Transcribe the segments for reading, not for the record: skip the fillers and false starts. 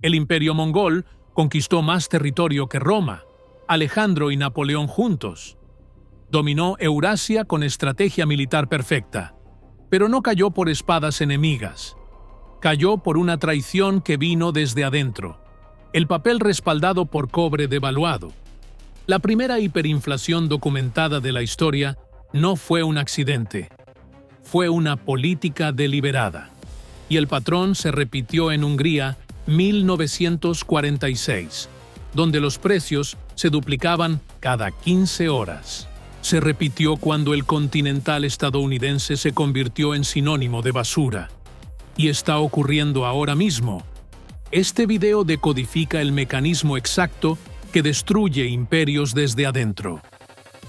El imperio mongol conquistó más territorio que Roma, Alejandro y Napoleón juntos. Dominó Eurasia con estrategia militar perfecta, pero no cayó por espadas enemigas. Cayó por una traición que vino desde adentro, el papel respaldado por cobre devaluado. La primera hiperinflación documentada de la historia no fue un accidente, fue una política deliberada. Y el patrón se repitió en Hungría 1946, donde los precios se duplicaban cada 15 horas. Se repitió cuando el continental estadounidense se convirtió en sinónimo de basura. Y está ocurriendo ahora mismo. Este video decodifica el mecanismo exacto que destruye imperios desde adentro.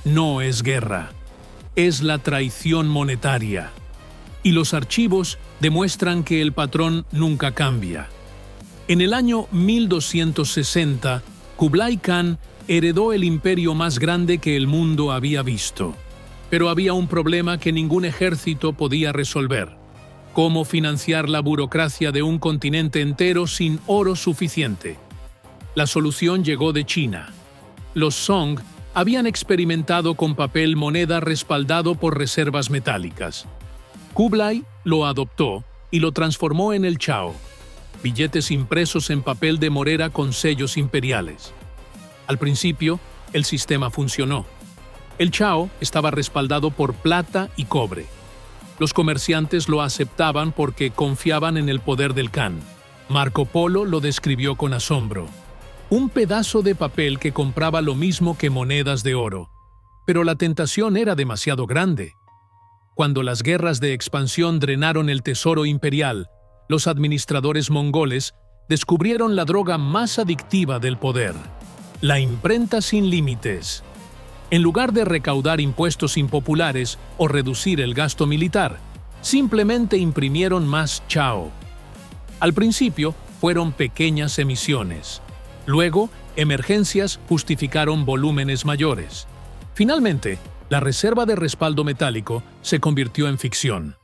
No es guerra, es la traición monetaria. Y los archivos demuestran que el patrón nunca cambia. En el año 1260, Kublai Khan heredó el imperio más grande que el mundo había visto. Pero había un problema que ningún ejército podía resolver: cómo financiar la burocracia de un continente entero sin oro suficiente. La solución llegó de China. Los Song habían experimentado con papel moneda respaldado por reservas metálicas. Kublai lo adoptó y lo transformó en el Chao, billetes impresos en papel de morera con sellos imperiales. Al principio, el sistema funcionó. El Chao estaba respaldado por plata y cobre. Los comerciantes lo aceptaban porque confiaban en el poder del Khan. Marco Polo lo describió con asombro: un pedazo de papel que compraba lo mismo que monedas de oro. Pero la tentación era demasiado grande. Cuando las guerras de expansión drenaron el tesoro imperial, los administradores mongoles descubrieron la droga más adictiva del poder: la imprenta sin límites. En lugar de recaudar impuestos impopulares o reducir el gasto militar, simplemente imprimieron más Chao. Al principio fueron pequeñas emisiones. Luego, emergencias justificaron volúmenes mayores. Finalmente, la reserva de respaldo metálico se convirtió en ficción.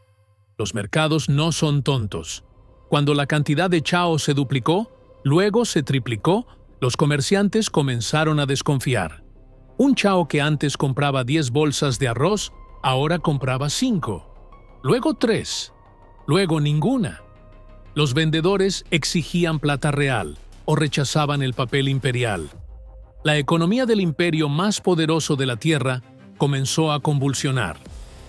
Los mercados no son tontos. Cuando la cantidad de Chao se duplicó, luego se triplicó, los comerciantes comenzaron a desconfiar. Un Chao que antes compraba 10 bolsas de arroz, ahora compraba 5. Luego 3. Luego ninguna. Los vendedores exigían plata real o rechazaban el papel imperial. La economía del imperio más poderoso de la Tierra comenzó a convulsionar.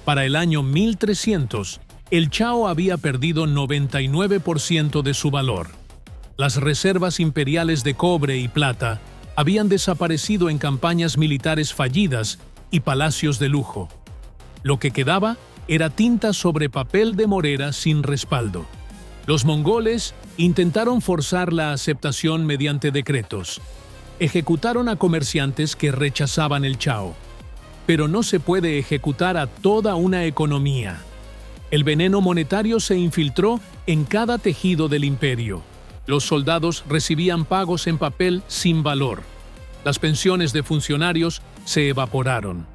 Para el año 1300, el Chao había perdido 99% de su valor. Las reservas imperiales de cobre y plata habían desaparecido en campañas militares fallidas y palacios de lujo. Lo que quedaba era tinta sobre papel de morera sin respaldo. Los mongoles intentaron forzar la aceptación mediante decretos. Ejecutaron a comerciantes que rechazaban el Chao. Pero no se puede ejecutar a toda una economía. El veneno monetario se infiltró en cada tejido del imperio. Los soldados recibían pagos en papel sin valor. Las pensiones de funcionarios se evaporaron.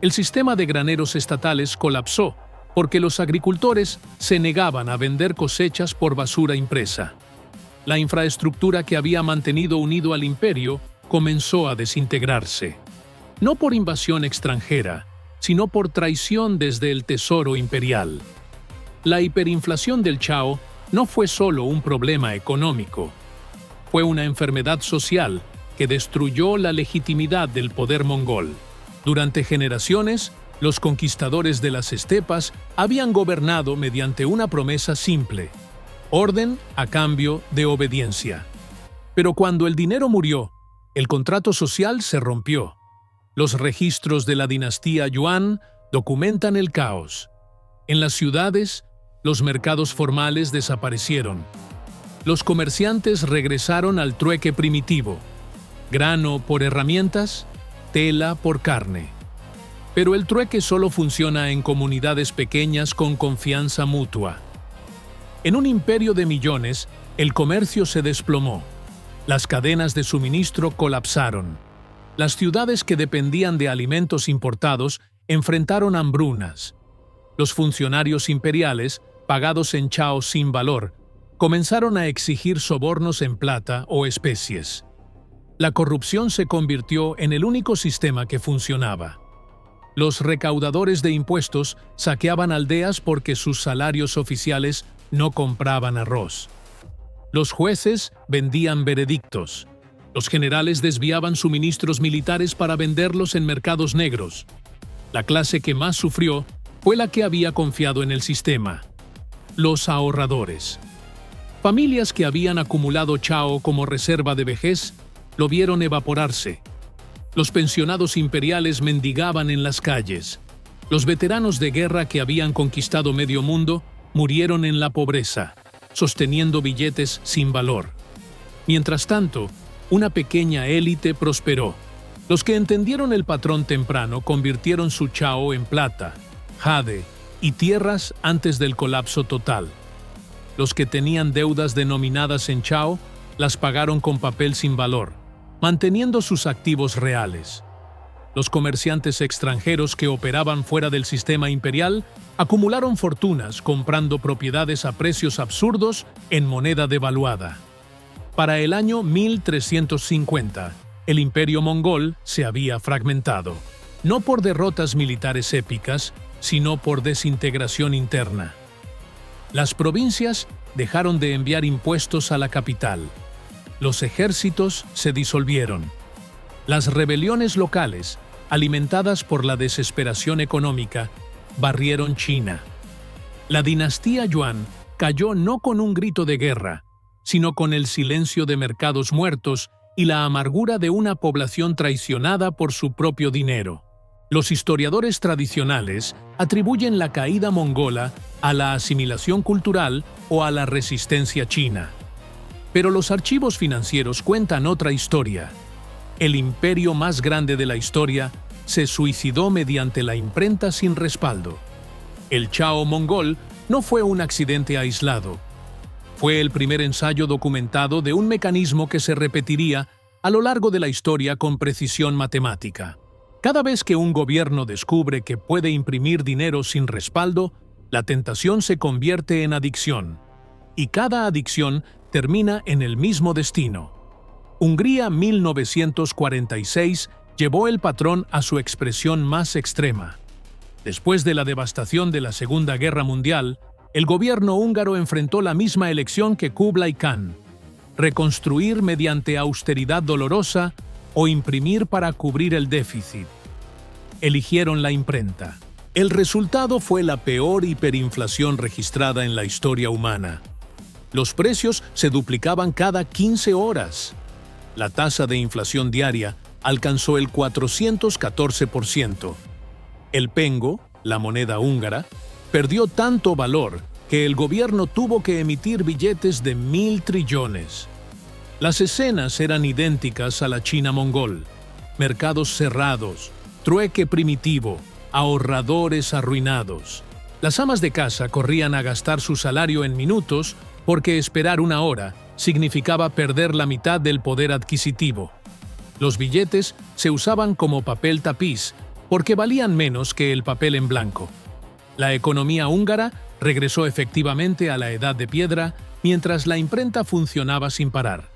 El sistema de graneros estatales colapsó porque los agricultores se negaban a vender cosechas por basura impresa. La infraestructura que había mantenido unido al imperio comenzó a desintegrarse. No por invasión extranjera, sino por traición desde el tesoro imperial. La hiperinflación del Chao no fue solo un problema económico. Fue una enfermedad social que destruyó la legitimidad del poder mongol. Durante generaciones, los conquistadores de las estepas habían gobernado mediante una promesa simple: orden a cambio de obediencia. Pero cuando el dinero murió, el contrato social se rompió. Los registros de la dinastía Yuan documentan el caos. En las ciudades, los mercados formales desaparecieron. Los comerciantes regresaron al trueque primitivo: grano por herramientas, tela por carne. Pero el trueque solo funciona en comunidades pequeñas con confianza mutua. En un imperio de millones, el comercio se desplomó. Las cadenas de suministro colapsaron. Las ciudades que dependían de alimentos importados enfrentaron hambrunas. Los funcionarios imperiales, pagados en Chao sin valor, Comenzaron a exigir sobornos en plata o especies. La corrupción se convirtió en el único sistema que funcionaba. Los recaudadores de impuestos saqueaban aldeas porque sus salarios oficiales no compraban arroz. Los jueces vendían veredictos. Los generales desviaban suministros militares para venderlos en mercados negros. La clase que más sufrió fue la que había confiado en el sistema: los ahorradores. Familias que habían acumulado chao como reserva de vejez lo vieron evaporarse. Los pensionados imperiales mendigaban en las calles. Los veteranos de guerra que habían conquistado medio mundo murieron en la pobreza, sosteniendo billetes sin valor. Mientras tanto, una pequeña élite prosperó. Los que entendieron el patrón temprano convirtieron su chao en plata, jade y tierras antes del colapso total. Los que tenían deudas denominadas en chao las pagaron con papel sin valor, manteniendo sus activos reales. Los comerciantes extranjeros que operaban fuera del sistema imperial acumularon fortunas comprando propiedades a precios absurdos en moneda devaluada. Para el año 1350, el imperio mongol se había fragmentado, no por derrotas militares épicas, sino por desintegración interna. Las provincias dejaron de enviar impuestos a la capital. Los ejércitos se disolvieron. Las rebeliones locales, alimentadas por la desesperación económica, barrieron China. La dinastía Yuan cayó no con un grito de guerra, sino con el silencio de mercados muertos y la amargura de una población traicionada por su propio dinero. Los historiadores tradicionales atribuyen la caída mongola a la asimilación cultural o a la resistencia china. Pero los archivos financieros cuentan otra historia. El imperio más grande de la historia se suicidó mediante la imprenta sin respaldo. El Chao mongol no fue un accidente aislado. Fue el primer ensayo documentado de un mecanismo que se repetiría a lo largo de la historia con precisión matemática. Cada vez que un gobierno descubre que puede imprimir dinero sin respaldo, la tentación se convierte en adicción. Y cada adicción termina en el mismo destino. Hungría 1946 llevó el patrón a su expresión más extrema. Después de la devastación de la Segunda Guerra Mundial, el gobierno húngaro enfrentó la misma elección que Kublai Khan: reconstruir mediante austeridad dolorosa o imprimir para cubrir el déficit. Eligieron la imprenta. El resultado fue la peor hiperinflación registrada en la historia humana. Los precios se duplicaban cada 15 horas. La tasa de inflación diaria alcanzó el 414%. El pengo, la moneda húngara, perdió tanto valor que el gobierno tuvo que emitir billetes de 1.000 trillones. Las escenas eran idénticas a la China mongol: mercados cerrados, trueque primitivo, ahorradores arruinados. Las amas de casa corrían a gastar su salario en minutos porque esperar una hora significaba perder la mitad del poder adquisitivo. Los billetes se usaban como papel tapiz porque valían menos que el papel en blanco. La economía húngara regresó efectivamente a la edad de piedra mientras la imprenta funcionaba sin parar.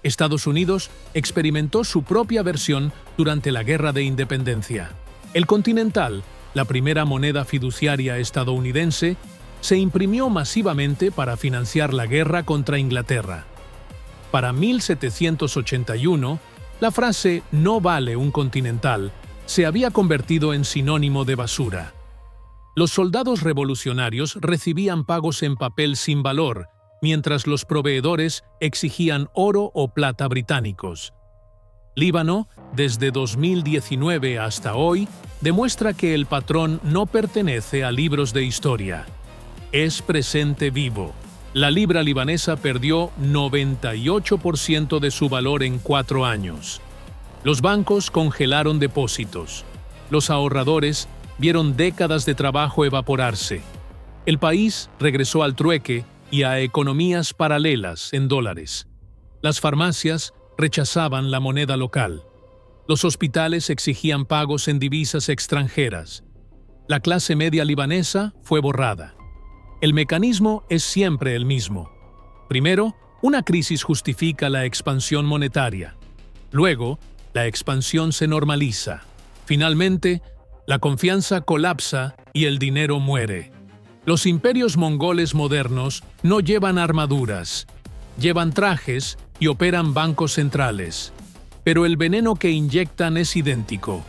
Estados Unidos experimentó su propia versión durante la Guerra de Independencia. El Continental, la primera moneda fiduciaria estadounidense, se imprimió masivamente para financiar la guerra contra Inglaterra. Para 1781, la frase «no vale un continental» se había convertido en sinónimo de basura. Los soldados revolucionarios recibían pagos en papel sin valor, mientras los proveedores exigían oro o plata británicos. Líbano, desde 2019 hasta hoy, demuestra que el patrón no pertenece a libros de historia. Es presente vivo. La libra libanesa perdió 98% de su valor en 4 años. Los bancos congelaron depósitos. Los ahorradores vieron décadas de trabajo evaporarse. El país regresó al trueque y a economías paralelas en dólares. Las farmacias rechazaban la moneda local. Los hospitales exigían pagos en divisas extranjeras. La clase media libanesa fue borrada. El mecanismo es siempre el mismo. Primero, una crisis justifica la expansión monetaria. Luego, la expansión se normaliza. Finalmente, la confianza colapsa y el dinero muere. Los imperios mongoles modernos no llevan armaduras, llevan trajes y operan bancos centrales. Pero el veneno que inyectan es idéntico.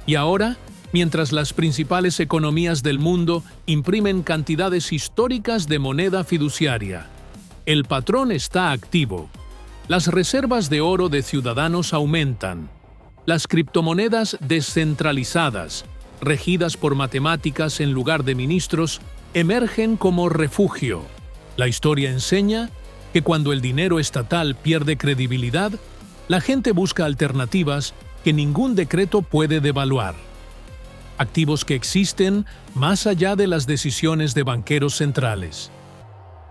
Y ahora, mientras las principales economías del mundo imprimen cantidades históricas de moneda fiduciaria, el patrón está activo. Las reservas de oro de ciudadanos aumentan. Las criptomonedas descentralizadas, regidas por matemáticas en lugar de ministros, emergen como refugio. La historia enseña que cuando el dinero estatal pierde credibilidad, la gente busca alternativas que ningún decreto puede devaluar. Activos que existen más allá de las decisiones de banqueros centrales.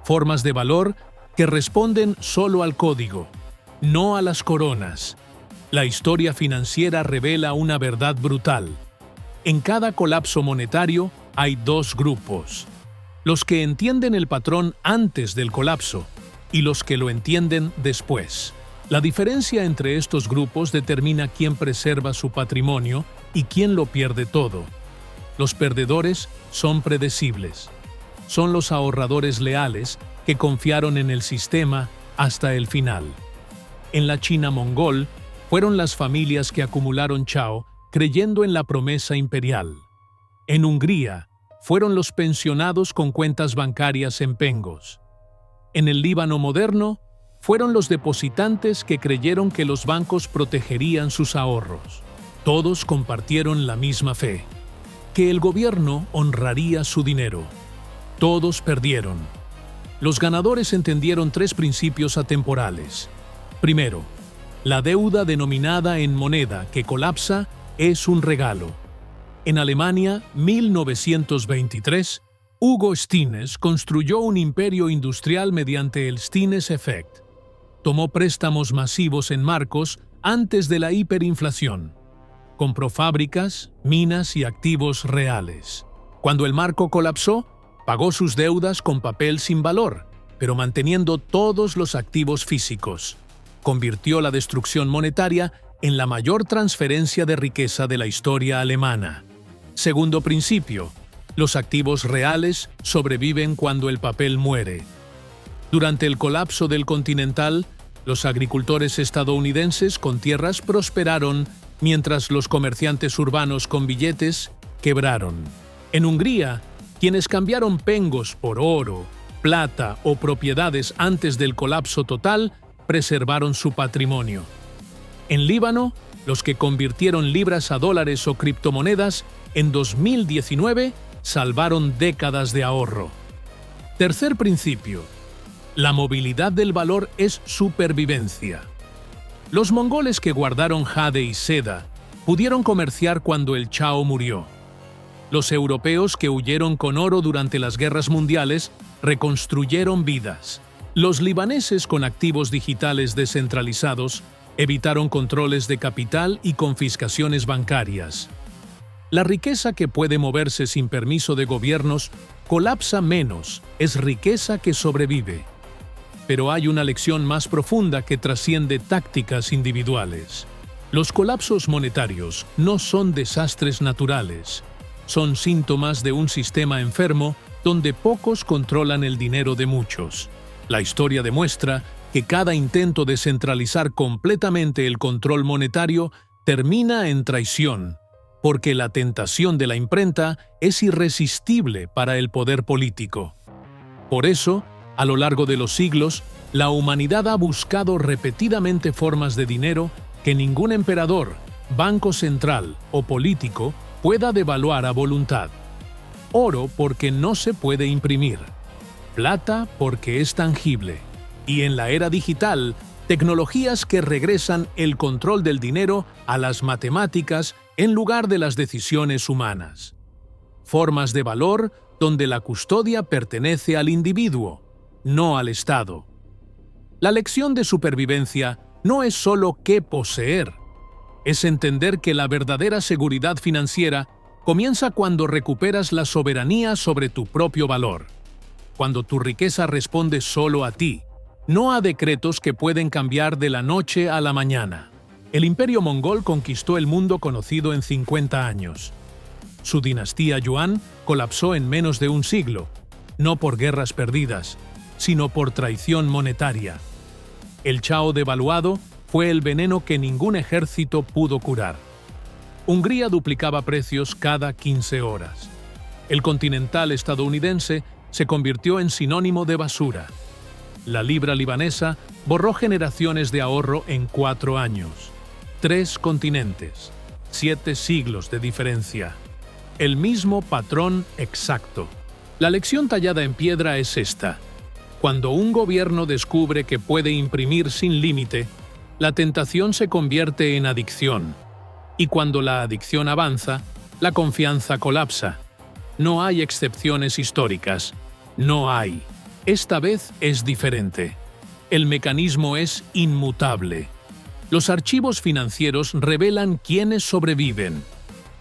Formas de valor que responden solo al código, no a las coronas. La historia financiera revela una verdad brutal. En cada colapso monetario hay dos grupos: los que entienden el patrón antes del colapso y los que lo entienden después. La diferencia entre estos grupos determina quién preserva su patrimonio y quién lo pierde todo. Los perdedores son predecibles. Son los ahorradores leales que confiaron en el sistema hasta el final. En la China mongol, fueron las familias que acumularon chao creyendo en la promesa imperial. En Hungría, fueron los pensionados con cuentas bancarias en pengos. En el Líbano moderno, fueron los depositantes que creyeron que los bancos protegerían sus ahorros. Todos compartieron la misma fe, que el gobierno honraría su dinero. Todos perdieron. Los ganadores entendieron tres principios atemporales. Primero, la deuda denominada en moneda que colapsa es un regalo. En Alemania, 1923, Hugo Stinnes construyó un imperio industrial mediante el Stinnes Effect. Tomó préstamos masivos en marcos antes de la hiperinflación. Compró fábricas, minas y activos reales. Cuando el marco colapsó, pagó sus deudas con papel sin valor, pero manteniendo todos los activos físicos. Convirtió la destrucción monetaria en la mayor transferencia de riqueza de la historia alemana. Segundo principio: los activos reales sobreviven cuando el papel muere. Durante el colapso del Continental, los agricultores estadounidenses con tierras prosperaron, mientras los comerciantes urbanos con billetes quebraron. En Hungría, quienes cambiaron pengos por oro, plata o propiedades antes del colapso total, preservaron su patrimonio. En Líbano, los que convirtieron libras a dólares o criptomonedas en 2019 salvaron décadas de ahorro. Tercer principio: la movilidad del valor es supervivencia. Los mongoles que guardaron jade y seda pudieron comerciar cuando el chao murió. Los europeos que huyeron con oro durante las guerras mundiales reconstruyeron vidas. Los libaneses con activos digitales descentralizados evitaron controles de capital y confiscaciones bancarias. La riqueza que puede moverse sin permiso de gobiernos colapsa menos, es riqueza que sobrevive. Pero hay una lección más profunda que trasciende tácticas individuales. Los colapsos monetarios no son desastres naturales. Son síntomas de un sistema enfermo donde pocos controlan el dinero de muchos. La historia demuestra que cada intento de centralizar completamente el control monetario termina en traición, porque la tentación de la imprenta es irresistible para el poder político. Por eso, a lo largo de los siglos, la humanidad ha buscado repetidamente formas de dinero que ningún emperador, banco central o político pueda devaluar a voluntad. Oro porque no se puede imprimir. Plata porque es tangible. Y en la era digital, tecnologías que regresan el control del dinero a las matemáticas en lugar de las decisiones humanas. Formas de valor donde la custodia pertenece al individuo, no al Estado. La lección de supervivencia no es solo qué poseer, es entender que la verdadera seguridad financiera comienza cuando recuperas la soberanía sobre tu propio valor, cuando tu riqueza responde solo a ti, no a decretos que pueden cambiar de la noche a la mañana. El Imperio Mongol conquistó el mundo conocido en 50 años. Su dinastía Yuan colapsó en menos de un siglo, no por guerras perdidas, sino por traición monetaria. El Chao devaluado fue el veneno que ningún ejército pudo curar. Hungría duplicaba precios cada 15 horas. El Continental estadounidense se convirtió en sinónimo de basura. La libra libanesa borró generaciones de ahorro en 4 años. 3 continentes, 7 siglos de diferencia. El mismo patrón exacto. La lección tallada en piedra es esta. Cuando un gobierno descubre que puede imprimir sin límite, la tentación se convierte en adicción. Y cuando la adicción avanza, la confianza colapsa. No hay excepciones históricas. No hay. Esta vez es diferente. El mecanismo es inmutable. Los archivos financieros revelan quiénes sobreviven.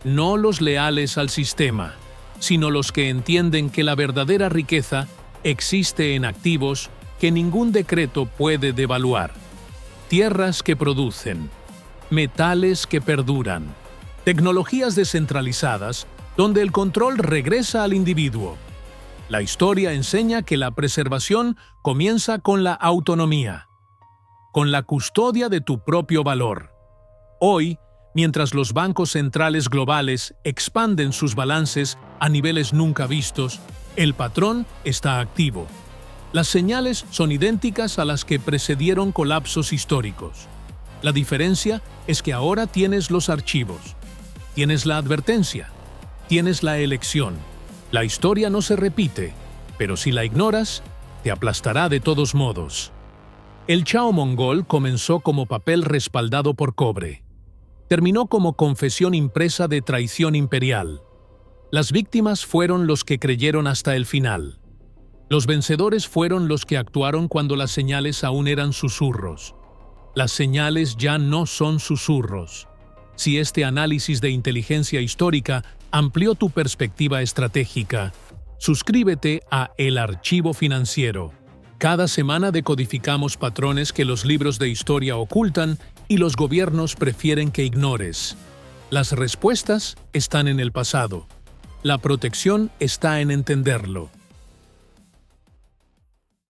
No los leales al sistema, sino los que entienden que la verdadera riqueza existe en activos que ningún decreto puede devaluar. Tierras que producen, metales que perduran, tecnologías descentralizadas donde el control regresa al individuo. La historia enseña que la preservación comienza con la autonomía, con la custodia de tu propio valor. Hoy, mientras los bancos centrales globales expanden sus balances a niveles nunca vistos, el patrón está activo. Las señales son idénticas a las que precedieron colapsos históricos. La diferencia es que ahora tienes los archivos, tienes la advertencia, tienes la elección. La historia no se repite, pero si la ignoras, te aplastará de todos modos. El Chao mongol comenzó como papel respaldado por cobre. Terminó como confesión impresa de traición imperial. Las víctimas fueron los que creyeron hasta el final. Los vencedores fueron los que actuaron cuando las señales aún eran susurros. Las señales ya no son susurros. Si este análisis de inteligencia histórica amplió tu perspectiva estratégica, suscríbete a El Archivo Financiero. Cada semana decodificamos patrones que los libros de historia ocultan y los gobiernos prefieren que ignores. Las respuestas están en el pasado. La protección está en entenderlo.